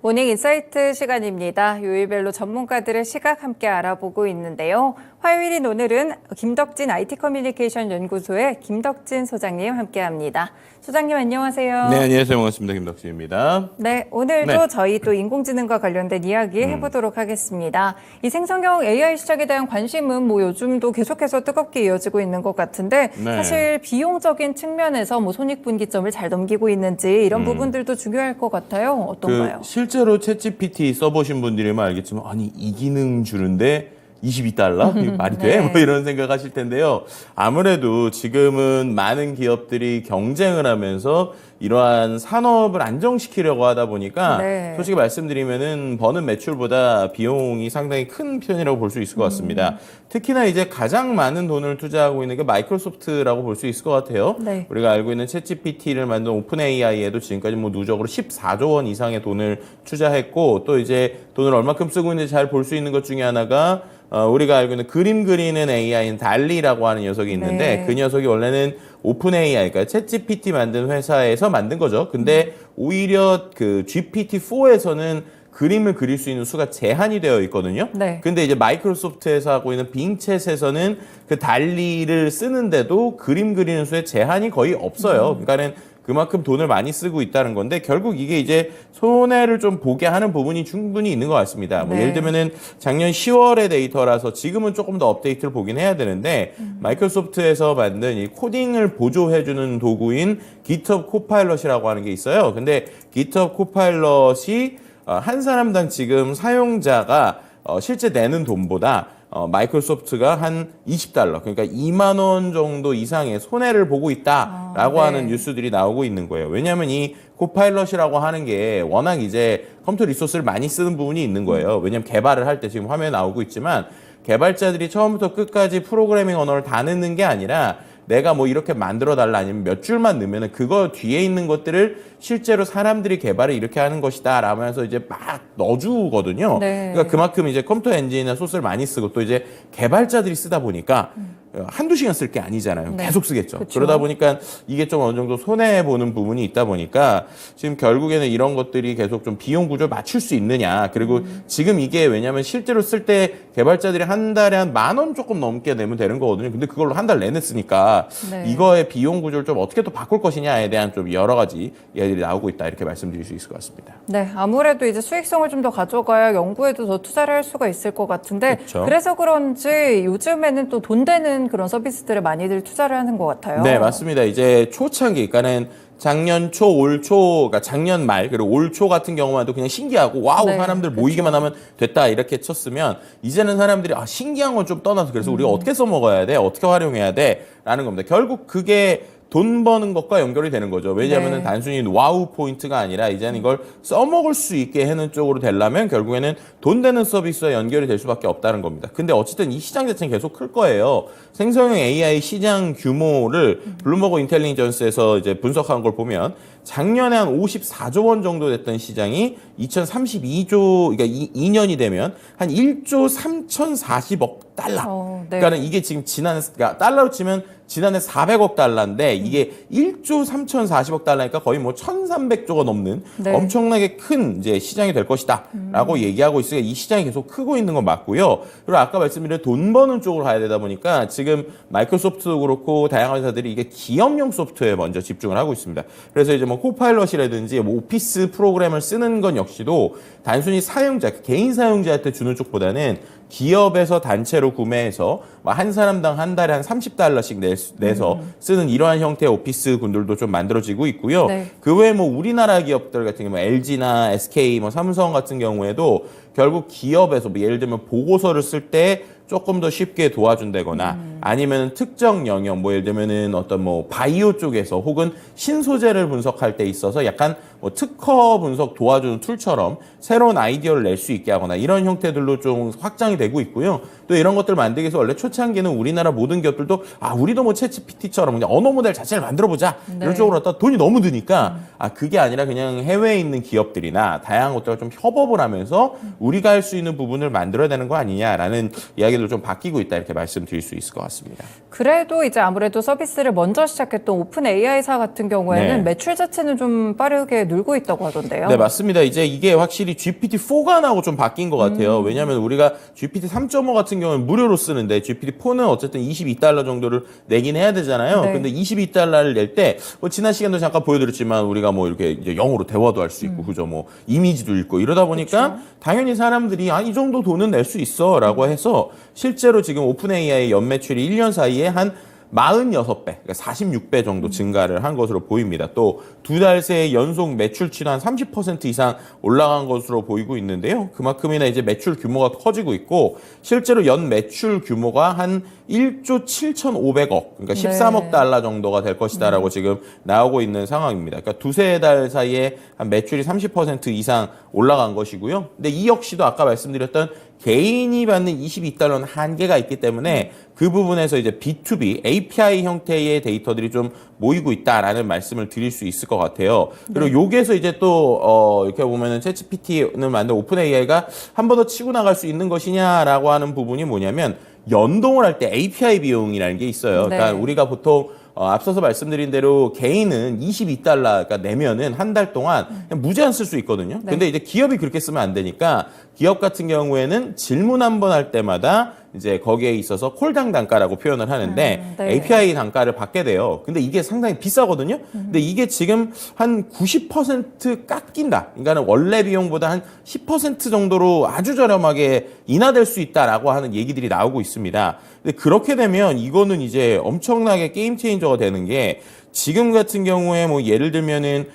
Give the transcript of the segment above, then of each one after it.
모닝 인사이트 시간입니다. 요일별로 전문가들의 시각 함께 알아보고 있는데요. 화요일인 오늘은 김덕진 IT 커뮤니케이션 연구소의 김덕진 소장님 함께합니다. 소장님 안녕하세요. 네, 안녕하세요. 반갑습니다. 김덕진입니다. 네, 오늘도 저희 또 인공지능과 관련된 이야기 해보도록 하겠습니다. 이 생성형 AI 시장에 대한 관심은 뭐 요즘도 계속해서 뜨겁게 이어지고 있는 것 같은데 사실 비용적인 측면에서 뭐 손익분기점을 잘 넘기고 있는지 이런 부분들도 중요할 것 같아요. 어떤가요? 실제로 챗GPT 써보신 분들이면 알겠지만 아니 이 기능 주는데 $22? 말이 돼? 네. 뭐 이런 생각하실 텐데요. 아무래도 지금은 많은 기업들이 경쟁을 하면서 이러한 산업을 안정시키려고 하다 보니까 솔직히 말씀드리면은 버는 매출보다 비용이 상당히 큰 편이라고 볼 수 있을 것 같습니다. 특히나 이제 가장 많은 돈을 투자하고 있는 게 마이크로소프트라고 볼 수 있을 것 같아요. 네. 우리가 알고 있는 챗GPT를 만든 오픈 AI에도 지금까지 뭐 누적으로 14조 원 이상의 돈을 투자했고 또 이제 돈을 얼마큼 쓰고 있는지 잘 볼 수 있는 것 중에 하나가 우리가 알고 있는 그림 그리는 AI인 달리라고 하는 녀석이 있는데 그 녀석이 원래는 오픈 AI, 그러니까 챗GPT 만든 회사에서 만든 거죠. 근데 오히려 그 GPT-4에서는 그림을 그릴 수 있는 수가 제한이 되어 있거든요. 근데 이제 마이크로소프트에서 하고 있는 빙챗에서는 그 달리를 쓰는데도 그림 그리는 수에 제한이 거의 없어요. 그러니까는 그만큼 돈을 많이 쓰고 있다는 건데 결국 이게 이제 손해를 좀 보게 하는 부분이 충분히 있는 것 같습니다. 뭐 예를 들면은 작년 10월의 데이터라서 지금은 조금 더 업데이트를 보긴 해야 되는데 마이크로소프트에서 만든 이 코딩을 보조해주는 도구인 GitHub Copilot이라고 하는 게 있어요. 근데 GitHub Copilot이 한 사람당 지금 사용자가 실제 내는 돈보다 마이크로소프트가 한 $20, 그러니까 2만 원 정도 이상의 손해를 보고 있다라고 하는 뉴스들이 나오고 있는 거예요. 왜냐하면 이 코파일럿이라고 하는 게 워낙 이제 컴퓨터 리소스를 많이 쓰는 부분이 있는 거예요. 왜냐하면 개발을 할 때 지금 화면에 나오고 있지만 개발자들이 처음부터 끝까지 프로그래밍 언어를 다 넣는 게 아니라 내가 뭐 이렇게 만들어 달라 아니면 몇 줄만 넣으면은 그거 뒤에 있는 것들을 실제로 사람들이 개발을 이렇게 하는 것이다 라면서 이제 막 넣어주거든요. 그러니까 그만큼 이제 컴퓨터 엔진이나 소스를 많이 쓰고 또 이제 개발자들이 쓰다 보니까 한두 시간 쓸 게 아니잖아요. 계속 쓰겠죠. 그러다 보니까 이게 좀 어느 정도 손해보는 부분이 있다 보니까 지금 결국에는 이런 것들이 계속 좀 비용 구조를 맞출 수 있느냐. 그리고 지금 이게 왜냐면 실제로 쓸 때 개발자들이 한 달에 한 10,000원 조금 넘게 내면 되는 거거든요. 근데 그걸로 한 달 내내 쓰니까 이거의 비용 구조를 좀 어떻게 또 바꿀 것이냐에 대한 좀 여러 가지 이야기들이 나오고 있다. 이렇게 말씀드릴 수 있을 것 같습니다. 네, 아무래도 이제 수익성을 좀 더 가져가야 연구에도 더 투자를 할 수가 있을 것 같은데 그래서 그런지 요즘에는 또 돈 되는 그런 서비스들을 많이들 투자를 하는 것 같아요. 네, 맞습니다. 이제 초창기, 그러니까는 작년 초, 올 초, 그러니까 작년 말, 그리고 올 초 같은 경우만 해도 그냥 신기하고, 와우, 사람들 모이기만 하면 됐다, 이렇게 쳤으면, 이제는 사람들이, 신기한 건 좀 떠나서, 그래서 우리가 어떻게 써먹어야 돼? 어떻게 활용해야 돼? 라는 겁니다. 결국 그게 돈 버는 것과 연결이 되는 거죠. 왜냐하면 단순히 와우 포인트가 아니라 이제는 이걸 써먹을 수 있게 하는 쪽으로 되려면 결국에는 돈 되는 서비스와 연결이 될 수밖에 없다는 겁니다. 근데 어쨌든 이 시장 자체는 계속 클 거예요. 생성형 AI 시장 규모를 블룸버그 인텔리전스에서 이제 분석한 걸 보면 작년에 한 54조 원 정도 됐던 시장이 2032조, 그러니까 2년이 되면 한 1조 3,040억 달러. 그러니까는 이게 지금 그러니까 달러로 치면 지난해 400억 달러인데 이게 1조 3,040억 달러니까 거의 뭐 1,300조가 넘는 엄청나게 큰 이제 시장이 될 것이다라고 얘기하고 있으니까 이 시장이 계속 크고 있는 건 맞고요. 그리고 아까 말씀드린 돈 버는 쪽으로 가야 되다 보니까 지금 마이크로소프트도 그렇고 다양한 회사들이 이게 기업용 소프트웨어에 먼저 집중을 하고 있습니다. 그래서 이제 뭐 코파일럿이라든지 뭐 오피스 프로그램을 쓰는 건 역시도 단순히 사용자, 개인 사용자한테 주는 쪽보다는 기업에서 단체로 구매해서 한 사람당 한 달에 한 $30씩 내서 쓰는 이러한 형태의 오피스 군들도 좀 만들어지고 있고요. 그 외에 뭐 우리나라 기업들 같은 경우 LG나 SK, 뭐 삼성 같은 경우에도 결국 기업에서 뭐 예를 들면 보고서를 쓸 때 조금 더 쉽게 도와준다거나 아니면 특정 영역, 뭐 예를 들면은 어떤 뭐 바이오 쪽에서 혹은 신소재를 분석할 때 있어서 약간 뭐 특허 분석 도와주는 툴처럼 새로운 아이디어를 낼 수 있게 하거나 이런 형태들로 좀 확장이 되고 있고요. 또 이런 것들 만들기 위해서 원래 초창기는 우리나라 모든 기업들도 우리도 뭐 챗GPT처럼 그냥 언어 모델 자체를 만들어보자 이런 쪽으로 갖다 돈이 너무 드니까 그게 아니라 그냥 해외에 있는 기업들이나 다양한 것들과 좀 협업을 하면서 우리가 할 수 있는 부분을 만들어야 되는 거 아니냐라는 이야기도 좀 바뀌고 있다 이렇게 말씀드릴 수 있을 것 같습니다. 같습니다. 그래도 이제 아무래도 서비스를 먼저 시작했던 오픈 AI사 같은 경우에는 네. 매출 자체는 좀 빠르게 늘고 있다고 하던데요. 네, 맞습니다. 이제 이게 확실히 GPT-4가 나오고 좀 바뀐 것 같아요. 왜냐하면 우리가 GPT-3.5 같은 경우는 무료로 쓰는데 GPT-4는 어쨌든 $22 정도를 내긴 해야 되잖아요. 네. 근데 $22를 낼 때 뭐 지난 시간도 잠깐 보여드렸지만 우리가 뭐 이렇게 이제 영어로 대화도 할 수 있고 그죠? 뭐 이미지도 읽고 이러다 보니까 그쵸. 당연히 사람들이 이 정도 돈은 낼 수 있어라고 해서 실제로 지금 오픈 AI 연매출이 1년 사이에 한 46배, 그러니까 46배 정도 증가를 한 것으로 보입니다. 또 두 달 새 연속 매출치는 한 30% 이상 올라간 것으로 보이고 있는데요. 그만큼이나 이제 매출 규모가 커지고 있고 실제로 연 매출 규모가 한 1조 7,500억, 그러니까 13억 달러 정도가 될 것이다라고 지금 나오고 있는 상황입니다. 그러니까 두세 달 사이에 한 매출이 30% 이상 올라간 것이고요. 근데 이 역시도 아까 말씀드렸던 개인이 받는 $22는 한계가 있기 때문에 그 부분에서 이제 B2B, API 형태의 데이터들이 좀 모이고 있다라는 말씀을 드릴 수 있을 것 같아요. 그리고 여기에서 이제 또, 이렇게 보면은 챗GPT는 만든 오픈 AI가 한 번 더 치고 나갈 수 있는 것이냐라고 하는 부분이 뭐냐면 연동을 할 때 API 비용이라는 게 있어요. 네. 그러니까 우리가 보통 앞서서 말씀드린 대로 개인은 $22, 그러니까 내면은 한 달 동안 그냥 무제한 쓸 수 있거든요. 네. 근데 이제 기업이 그렇게 쓰면 안 되니까 기업 같은 경우에는 질문 한 번 할 때마다 이제 거기에 있어서 콜당 단가라고 표현을 하는데 네. API 단가를 받게 돼요. 근데 이게 상당히 비싸거든요. 근데 이게 지금 한 90% 깎인다. 그러니까 원래 비용보다 한 10% 정도로 아주 저렴하게 인하될 수 있다라고 하는 얘기들이 나오고 있습니다. 근데 그렇게 되면 이거는 이제 엄청나게 게임 체인저가 되는 게 지금 같은 경우에 뭐 예를 들면은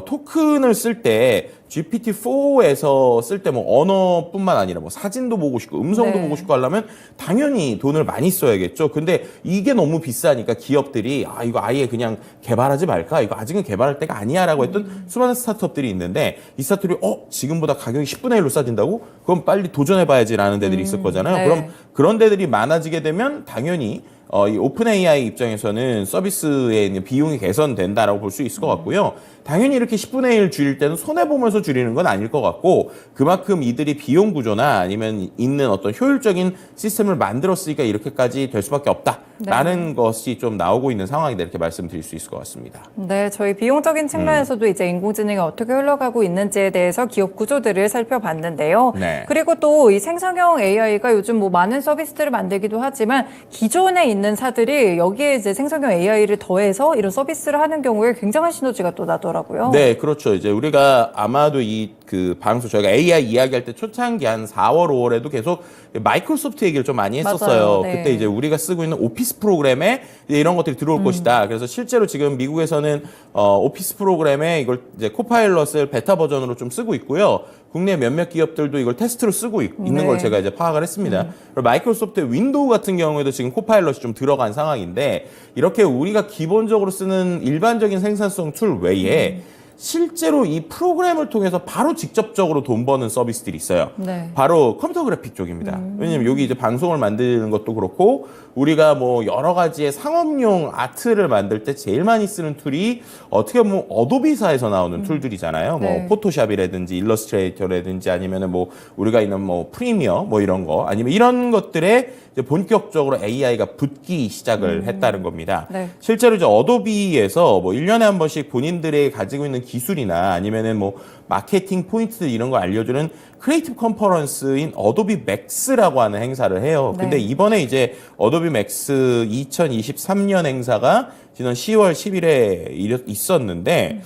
토큰을 쓸 때 GPT-4에서 쓸 때 뭐 언어뿐만 아니라 뭐 사진도 보고 싶고 음성도 네. 보고 싶고 하려면 당연히 돈을 많이 써야겠죠. 근데 이게 너무 비싸니까 기업들이 이거 아예 그냥 개발하지 말까? 이거 아직은 개발할 때가 아니야라고 했던 수많은 스타트업들이 있는데 이 스타트업이 지금보다 가격이 10분의 1로 싸진다고? 그럼 빨리 도전해봐야지라는 데들이 있을 거잖아요. 네. 그럼 그런 데들이 많아지게 되면 당연히 이 오픈 AI 입장에서는 서비스에 있는 비용이 개선된다라고 볼 수 있을 것 같고요. 당연히 이렇게 10분의 1 줄일 때는 손해보면서 줄이는 건 아닐 것 같고 그만큼 이들이 비용 구조나 아니면 있는 어떤 효율적인 시스템을 만들었으니까 이렇게까지 될 수밖에 없다라는 것이 좀 나오고 있는 상황이다 이렇게 말씀드릴 수 있을 것 같습니다. 네, 저희 비용적인 측면에서도 이제 인공지능이 어떻게 흘러가고 있는지에 대해서 기업 구조들을 살펴봤는데요. 네. 그리고 또 이 생성형 AI가 요즘 뭐 많은 서비스들을 만들기도 하지만 기존에 있는 사들이 여기에 이제 생성형 AI를 더해서 이런 서비스를 하는 경우에 굉장한 시너지가 또 나더라고요. 네, 그렇죠. 이제 우리가 아마도 방송 저희가 AI 이야기할 때 초창기 한 4월, 5월에도 계속 마이크로소프트 얘기를 좀 많이 했었어요. 맞아요. 네. 그때 이제 우리가 쓰고 있는 오피스 프로그램에 이제 이런 것들이 들어올 것이다. 그래서 실제로 지금 미국에서는 오피스 프로그램에 이걸 이제 코파일럿을 베타 버전으로 좀 쓰고 있고요. 국내 몇몇 기업들도 이걸 테스트로 쓰고 있는 네. 걸 제가 이제 파악을 했습니다. 그리고 마이크로소프트의 윈도우 같은 경우에도 지금 코파일럿이 좀 들어간 상황인데 이렇게 우리가 기본적으로 쓰는 일반적인 생산성 툴 외에 실제로 이 프로그램을 통해서 바로 직접적으로 돈 버는 서비스들이 있어요. 네. 바로 컴퓨터 그래픽 쪽입니다. 왜냐면 여기 이제 방송을 만드는 것도 그렇고 우리가 뭐 여러 가지의 상업용 아트를 만들 때 제일 많이 쓰는 툴이 어떻게 보면 어도비사에서 나오는 툴들이잖아요. 네. 뭐 포토샵이라든지 일러스트레이터라든지 아니면은 뭐 우리가 있는 뭐 프리미어 뭐 이런 거 아니면 이런 것들에 이제 본격적으로 AI가 붙기 시작을 했다는 겁니다. 네. 실제로 이제 어도비에서 뭐 1년에 한 번씩 본인들의 가지고 있는 기술이나 아니면은 뭐 마케팅 포인트 이런 걸 알려주는 크리에이티브 컨퍼런스인 어도비 맥스라고 하는 행사를 해요. 네. 근데 이번에 이제 어도비 맥스 2023년 행사가 지난 10월 10일에 있었는데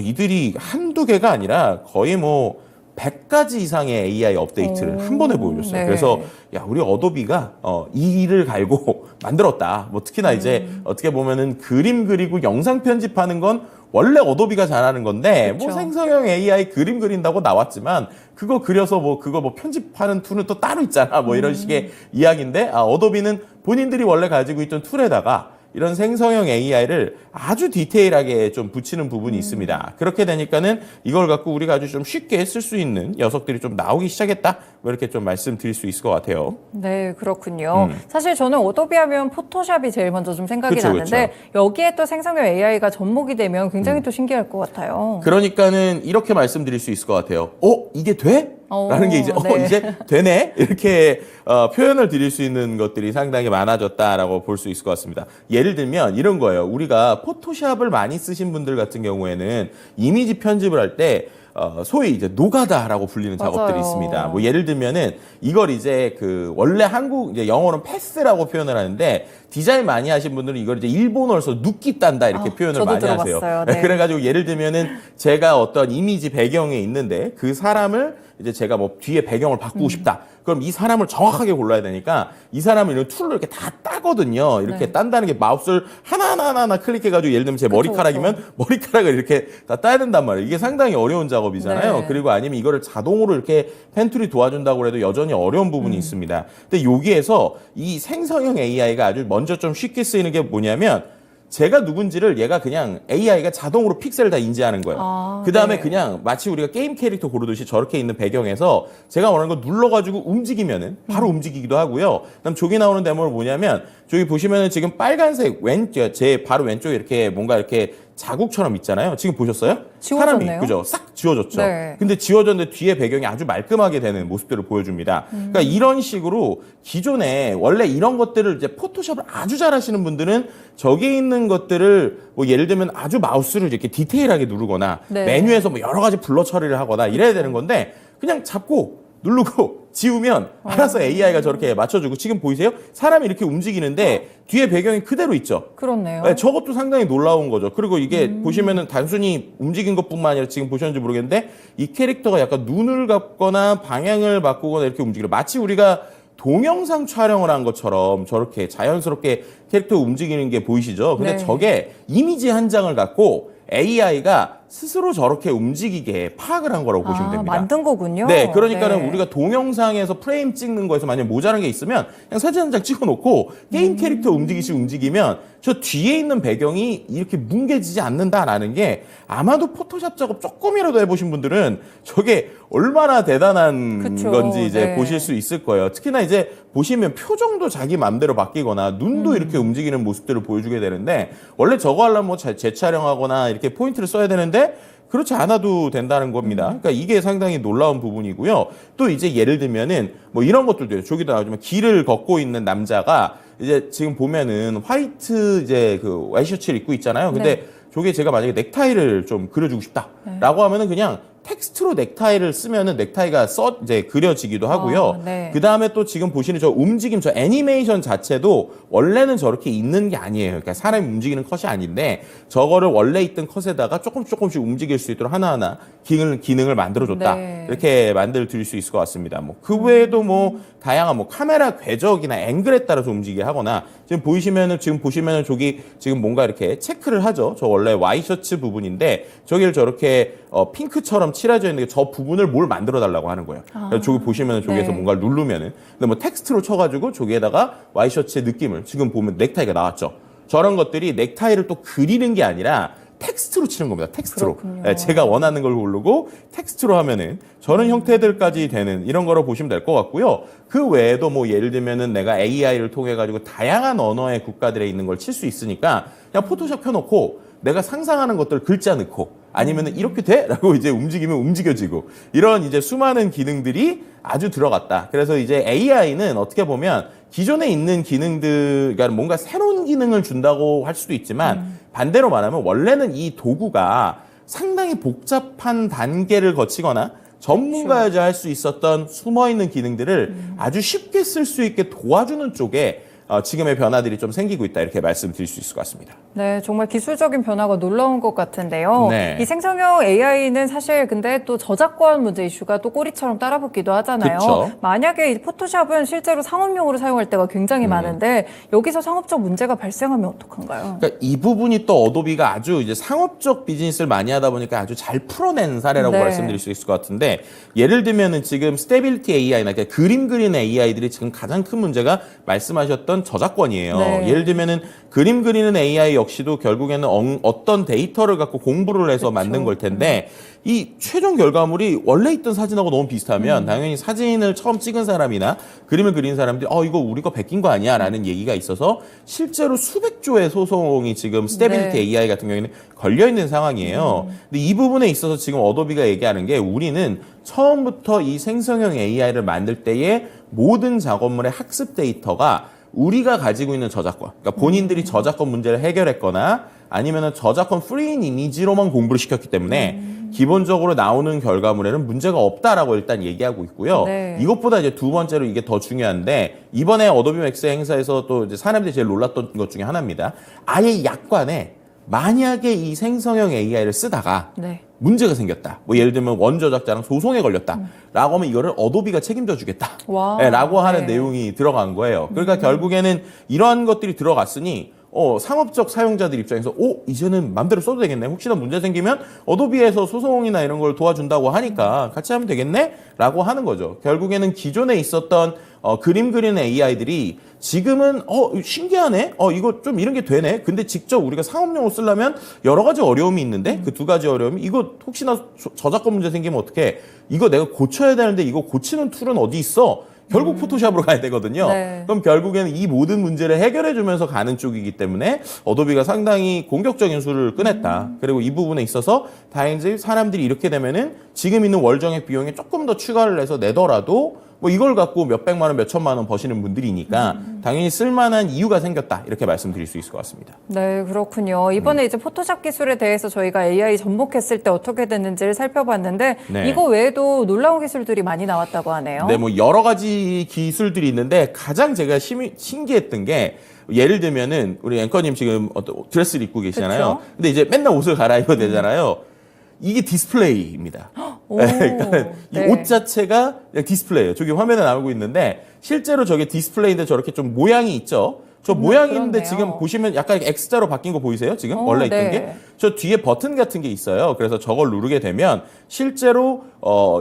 이들이 한두 개가 아니라 거의 뭐 100가지 이상의 AI 업데이트를 한 번에 보여줬어요. 네. 그래서 야 우리 어도비가 이 일을 갈고 만들었다. 뭐 특히나 이제 어떻게 보면은 그림 그리고 영상 편집하는 건 원래 어도비가 잘하는 건데 그쵸. 뭐 생성형 AI 그림 그린다고 나왔지만 그거 그려서 뭐 그거 뭐 편집하는 툴은 또 따로 있잖아. 뭐 이런 식의 이야기인데 어도비는 본인들이 원래 가지고 있던 툴에다가 이런 생성형 AI를 아주 디테일하게 좀 붙이는 부분이 있습니다. 그렇게 되니까는 이걸 갖고 우리가 아주 좀 쉽게 쓸 수 있는 녀석들이 좀 나오기 시작했다. 뭐 이렇게 좀 말씀드릴 수 있을 것 같아요. 네, 그렇군요. 사실 저는 어도비 하면 포토샵이 제일 먼저 좀 생각이 그쵸, 나는데 여기에 또 생성형 AI가 접목이 되면 굉장히 또 신기할 것 같아요. 그러니까는 이렇게 말씀드릴 수 있을 것 같아요. 이게 돼? 라는 게 이제 네. 이제 되네 이렇게 표현을 드릴 수 있는 것들이 상당히 많아졌다라고 볼 수 있을 것 같습니다. 예를 들면 이런 거예요. 우리가 포토샵을 많이 쓰신 분들 같은 경우에는 이미지 편집을 할 때 소위 이제 노가다라고 불리는 맞아요. 작업들이 있습니다. 뭐 예를 들면은 이걸 이제 그 원래 한국 이제 영어로는 패스라고 표현을 하는데 디자인 많이 하신 분들은 이걸 이제 일본어로서 눕기 딴다 이렇게 표현을 저도 많이 들어봤어요. 하세요. 네. 그래가지고 예를 들면은 제가 어떤 이미지 배경에 있는데 그 사람을 이제 제가 뭐 뒤에 배경을 바꾸고 싶다. 그럼 이 사람을 정확하게 골라야 되니까 이 사람을 이런 툴로 이렇게 다 따거든요. 이렇게 네. 딴다는 게 마우스를 하나하나 클릭해가지고 예를 들면 제 머리카락이면 머리카락을 이렇게 다 따야 된단 말이에요. 이게 상당히 어려운 작업이잖아요. 네. 그리고 아니면 이거를 자동으로 이렇게 펜툴이 도와준다고 해도 여전히 어려운 부분이 있습니다. 근데 여기에서 이 생성형 AI가 아주 먼저 좀 쉽게 쓰이는 게 뭐냐면 제가 누군지를 얘가 그냥 AI가 자동으로 픽셀을 다 인지하는 거예요. 그 다음에 네. 그냥 마치 우리가 게임 캐릭터 고르듯이 저렇게 있는 배경에서 제가 원하는 거 눌러가지고 움직이면은 바로 움직이기도 하고요. 그다음 저기 나오는 데모는 뭐냐면 저기 보시면은 지금 빨간색 제 바로 왼쪽에 이렇게 뭔가 이렇게 자국처럼 있잖아요. 지금 보셨어요? 지워졌네요. 사람이 그죠? 싹 지워졌죠. 네. 근데 지워졌는데 뒤에 배경이 아주 말끔하게 되는 모습들을 보여줍니다. 그러니까 이런 식으로 기존에 원래 이런 것들을 이제 포토샵을 아주 잘하시는 분들은 저기에 있는 것들을 뭐 예를 들면 아주 마우스를 이렇게 디테일하게 누르거나 네. 메뉴에서 뭐 여러 가지 블러 처리를 하거나 이래야 되는 건데 그냥 잡고 누르고 지우면 알아서 AI가 저렇게 맞춰주고 지금 보이세요? 사람이 이렇게 움직이는데 뒤에 배경이 그대로 있죠. 그렇네요. 네, 저것도 상당히 놀라운 거죠. 그리고 이게 보시면은 단순히 움직인 것뿐만 아니라 지금 보셨는지 모르겠는데 이 캐릭터가 약간 눈을 감거나 방향을 바꾸거나 이렇게 움직이려 마치 우리가 동영상 촬영을 한 것처럼 저렇게 자연스럽게 캐릭터 움직이는 게 보이시죠? 근데 네. 저게 이미지 한 장을 갖고 AI가 스스로 저렇게 움직이게 파악을 한 거라고 보시면 됩니다. 만든 거군요. 네, 그러니까는 네. 우리가 동영상에서 프레임 찍는 거에서 만약 모자란 게 있으면 그냥 사진 한 장 찍어놓고 게임 캐릭터 움직이면 저 뒤에 있는 배경이 이렇게 뭉개지지 않는다라는 게 아마도 포토샵 작업 조금이라도 해보신 분들은 저게 얼마나 대단한 그쵸. 건지 이제 네. 보실 수 있을 거예요. 특히나 이제 보시면 표정도 자기 맘대로 바뀌거나 눈도 이렇게 움직이는 모습들을 보여주게 되는데 원래 저거 하려면 뭐 재촬영하거나 이렇게 포인트를 써야 되는데 그렇지 않아도 된다는 겁니다. 그러니까 이게 상당히 놀라운 부분이고요. 또 이제 예를 들면은 뭐 이런 것들도 있어요. 저기도 나오지만 길을 걷고 있는 남자가 이제 지금 보면은 화이트 이제 그 와이셔츠를 입고 있잖아요. 근데 네. 저게 제가 만약에 넥타이를 좀 그려주고 싶다라고 하면은 그냥 텍스트로 넥타이를 쓰면은 넥타이가 이제 그려지기도 하고요. 네. 그 다음에 또 지금 보시는 저 움직임, 저 애니메이션 자체도 원래는 저렇게 있는 게 아니에요. 그러니까 사람이 움직이는 컷이 아닌데 저거를 원래 있던 컷에다가 조금씩 움직일 수 있도록 하나하나 기능을 만들어줬다. 네. 이렇게 만들 드릴 수 있을 것 같습니다. 뭐 그 외에도 뭐 다양한 뭐 카메라 궤적이나 앵글에 따라서 움직이게 하거나 지금 보시면은 저기 지금 뭔가 이렇게 체크를 하죠. 저 원래 와이셔츠 부분인데 저기를 저렇게 핑크처럼 칠해져 있는 게 저 부분을 뭘 만들어 달라고 하는 거예요. 그래서 저기 보시면은 저기에서 네. 뭔가를 누르면은 근데 뭐 텍스트로 쳐가지고 저기에다가 와이셔츠의 느낌을 지금 보면 넥타이가 나왔죠. 저런 것들이 넥타이를 또 그리는 게 아니라 텍스트로 치는 겁니다. 텍스트로. 그렇군요. 네, 제가 원하는 걸 고르고 텍스트로 하면은 저런 형태들까지 되는 이런 거로 보시면 될 것 같고요. 그 외에도 뭐 예를 들면은 내가 AI를 통해 가지고 다양한 언어의 국가들에 있는 걸 칠 수 있으니까 그냥 포토샵 켜놓고 내가 상상하는 것들 글자 넣고 아니면은 이렇게 돼? 라고 이제 움직이면 움직여지고 이런 이제 수많은 기능들이 아주 들어갔다. 그래서 이제 AI는 어떻게 보면 기존에 있는 기능들, 그러니까 뭔가 새로운 기능을 준다고 할 수도 있지만 반대로 말하면 원래는 이 도구가 상당히 복잡한 단계를 거치거나 전문가여야 할 수 있었던 숨어있는 기능들을 아주 쉽게 쓸 수 있게 도와주는 쪽에 지금의 변화들이 좀 생기고 있다 이렇게 말씀드릴 수 있을 것 같습니다. 네, 정말 기술적인 변화가 놀라운 것 같은데요. 네. 이 생성형 AI는 사실 근데 또 저작권 문제 이슈가 또 꼬리처럼 따라붙기도 하잖아요. 그쵸. 만약에 이 포토샵은 실제로 상업용으로 사용할 때가 굉장히 많은데 여기서 상업적 문제가 발생하면 어떡한가요? 그러니까 이 부분이 또 어도비가 아주 이제 상업적 비즈니스를 많이 하다 보니까 아주 잘 풀어낸 사례라고 네. 말씀드릴 수 있을 것 같은데 예를 들면은 지금 스테빌리티 AI나 그러니까 그림 그리는 AI들이 지금 가장 큰 문제가 말씀하셨던 건 저작권이에요. 네. 예를 들면은 그림 그리는 AI 역시도 결국에는 어떤 데이터를 갖고 공부를 해서 그쵸. 만든 걸 텐데 이 최종 결과물이 원래 있던 사진하고 너무 비슷하면 당연히 사진을 처음 찍은 사람이나 그림을 그린 사람들이 이거 우리 거 베낀 거 아니야? 라는 얘기가 있어서 실제로 수백 조의 소송이 지금 스테빌리티 네. AI 같은 경우에는 걸려 있는 상황이에요. 근데 이 부분에 있어서 지금 어도비가 얘기하는 게 우리는 처음부터 이 생성형 AI를 만들 때의 모든 작업물의 학습 데이터가 우리가 가지고 있는 저작권, 그러니까 본인들이 저작권 문제를 해결했거나 아니면은 저작권 프리인 이미지로만 공부를 시켰기 때문에 기본적으로 나오는 결과물에는 문제가 없다라고 일단 얘기하고 있고요. 네. 이것보다 이제 두 번째로 이게 더 중요한데 이번에 어도비 맥스 행사에서 또 이제 사람들이 제일 놀랐던 것 중에 하나입니다. 아예 약관에 만약에 이 생성형 AI를 쓰다가 네. 문제가 생겼다. 뭐 예를 들면 원저작자랑 소송에 걸렸다. 라고 하면 이거를 어도비가 책임져 주겠다. 와. 라고 하는 네. 내용이 들어간 거예요. 그러니까 결국에는 이러한 것들이 들어갔으니 상업적 사용자들 입장에서 이제는 맘대로 써도 되겠네. 혹시나 문제 생기면 어도비에서 소송이나 이런 걸 도와준다고 하니까 같이 하면 되겠네? 라고 하는 거죠. 결국에는 기존에 있었던 그림 그리는 AI들이 지금은 신기하네. 이거 좀 이런 게 되네. 근데 직접 우리가 상업용으로 쓰려면 여러 가지 어려움이 있는데 그 두 가지 어려움이 이거 혹시나 저작권 문제 생기면 어떡해. 이거 내가 고쳐야 되는데 이거 고치는 툴은 어디 있어? 결국 포토샵으로 가야 되거든요. 네. 그럼 결국에는 이 모든 문제를 해결해 주면서 가는 쪽이기 때문에 어도비가 상당히 공격적인 수를 꺼냈다. 그리고 이 부분에 있어서 다행히 사람들이 이렇게 되면은 지금 있는 월정액 비용에 조금 더 추가를 해서 내더라도 뭐 이걸 갖고 몇백만 원, 몇천만 원 버시는 분들이니까 당연히 쓸만한 이유가 생겼다. 이렇게 말씀드릴 수 있을 것 같습니다. 네, 그렇군요. 이번에 이제 포토샵 기술에 대해서 저희가 AI 접목했을 때 어떻게 됐는지를 살펴봤는데 네. 이거 외에도 놀라운 기술들이 많이 나왔다고 하네요. 네, 뭐 여러 가지 기술들이 있는데 가장 제가 신기했던 게 예를 들면은 우리 앵커님 지금 드레스를 입고 계시잖아요. 그쵸? 근데 이제 맨날 옷을 갈아입어야 되잖아요. 이게 디스플레이입니다. 오, 그러니까 이 네. 옷 자체가 그냥 디스플레이예요. 저기 화면에 나오고 있는데 실제로 저게 디스플레이인데 저렇게 좀 모양이 있죠. 저 모양이 있는데 그렇네요. 지금 보시면 약간 X자로 바뀐 거 보이세요? 지금 원래 있던 네. 게. 저 뒤에 버튼 같은 게 있어요. 그래서 저걸 누르게 되면 실제로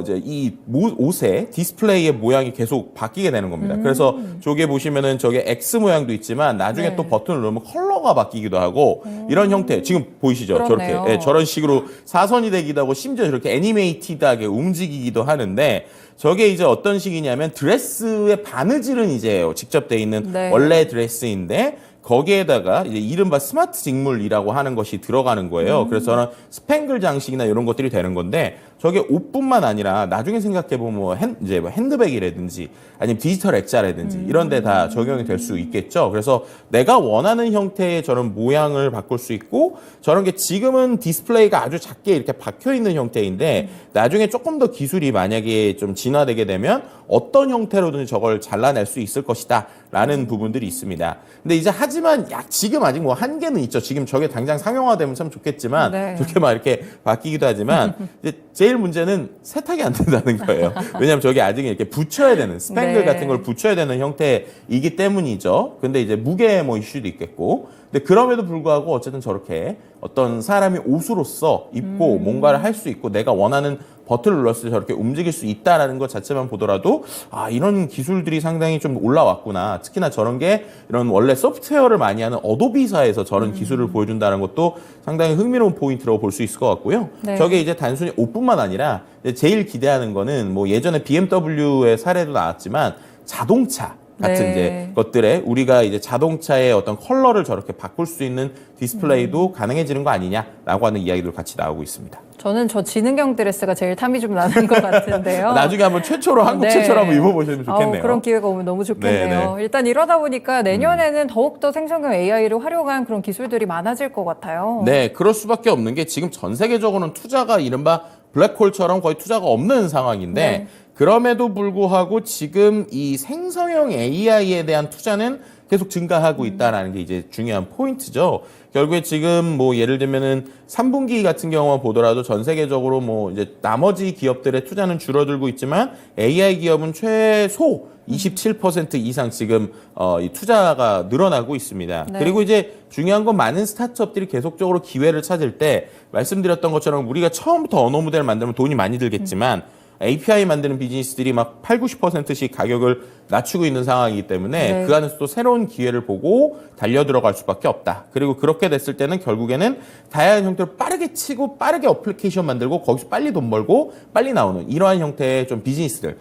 이제 이 옷의 디스플레이의 모양이 계속 바뀌게 되는 겁니다. 그래서 저게 보시면은 저게 X 모양도 있지만 나중에 네. 또 버튼을 누르면 컬러가 바뀌기도 하고 이런 형태 지금 보이시죠? 그렇네요. 저렇게 저런 식으로 사선이 되기도 하고 심지어 저렇게 애니메이티드하게 움직이기도 하는데 저게 이제 어떤 식이냐면 드레스의 바느질은 이제 직접 돼 있는 네. 원래 드레스인데 거기에다가 이제 이른바 스마트 직물이라고 하는 것이 들어가는 거예요. 그래서 저는 스팽글 장식이나 이런 것들이 되는 건데 저게 옷뿐만 아니라 나중에 생각해 보면 뭐 이제 핸드백이라든지 아니면 디지털 액자라든지 이런 데 다 적용이 될 수 있겠죠. 그래서 내가 원하는 형태의 저런 모양을 바꿀 수 있고 저런 게 지금은 디스플레이가 아주 작게 이렇게 박혀 있는 형태인데 나중에 조금 더 기술이 만약에 좀 진화되게 되면 어떤 형태로든 저걸 잘라낼 수 있을 것이다 라는 부분들이 있습니다. 근데 이제 하지만 지금 아직 뭐 한계는 있죠. 지금 저게 당장 상용화되면 참 좋겠지만 네. 저게 막 이렇게 바뀌기도 하지만 이제 제일 문제는 세탁이 안 된다는 거예요. 왜냐하면 저게 아직 이렇게 붙여야 되는 스팽글 네. 같은 걸 붙여야 되는 형태이기 때문이죠. 근데 이제 무게 뭐 이슈도 있겠고. 근데 그럼에도 불구하고 어쨌든 저렇게 어떤 사람이 옷으로서 입고 뭔가를 할 수 있고 내가 원하는 버튼을 눌렀을 때 저렇게 움직일 수 있다라는 것 자체만 보더라도 이런 기술들이 상당히 좀 올라왔구나. 특히나 저런 게 이런 원래 소프트웨어를 많이 하는 어도비사에서 저런 기술을 보여준다는 것도 상당히 흥미로운 포인트라고 볼 수 있을 것 같고요. 네. 저게 이제 단순히 옷뿐만 아니라 이제 제일 기대하는 거는 뭐 예전에 BMW의 사례도 나왔지만 자동차 같은 네. 이제 것들에 우리가 이제 자동차의 어떤 컬러를 저렇게 바꿀 수 있는 디스플레이도 가능해지는 거 아니냐라고 하는 이야기도 같이 나오고 있습니다. 저는 저 지능형 드레스가 제일 탐이 좀 나는 것 같은데요. 나중에 한번 최초로 한국 네. 최초로 한번 입어보시면 좋겠네요. 그런 기회가 오면 너무 좋겠네요. 네, 일단 이러다 보니까 내년에는 더욱더 생성형 AI를 활용한 그런 기술들이 많아질 것 같아요. 네, 그럴 수밖에 없는 게 지금 전 세계적으로는 투자가 이른바 블랙홀처럼 거의 투자가 없는 상황인데 네. 그럼에도 불구하고 지금 이 생성형 AI에 대한 투자는 계속 증가하고 있다라는 게 이제 중요한 포인트죠. 결국에 지금 뭐 예를 들면은 3분기 같은 경우만 보더라도 전 세계적으로 뭐 이제 나머지 기업들의 투자는 줄어들고 있지만 AI 기업은 최소 27% 이상 지금 이 투자가 늘어나고 있습니다. 네. 그리고 이제 중요한 건 많은 스타트업들이 계속적으로 기회를 찾을 때 말씀드렸던 것처럼 우리가 처음부터 언어 모델을 만들면 돈이 많이 들겠지만 API 만드는 비즈니스들이 막 8, 90%씩 가격을 낮추고 있는 상황이기 때문에 네. 그 안에서 또 새로운 기회를 보고 달려 들어갈 수밖에 없다. 그리고 그렇게 됐을 때는 결국에는 다양한 형태로 빠르게 치고 빠르게 어플리케이션 만들고 거기서 빨리 돈 벌고 빨리 나오는 이러한 형태의 좀 비즈니스들,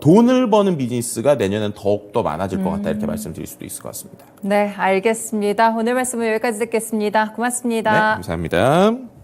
돈을 버는 비즈니스가 내년엔 더욱더 많아질 것 같다. 이렇게 말씀드릴 수도 있을 것 같습니다. 네, 알겠습니다. 오늘 말씀은 여기까지 듣겠습니다. 네, 고맙습니다. 감사합니다.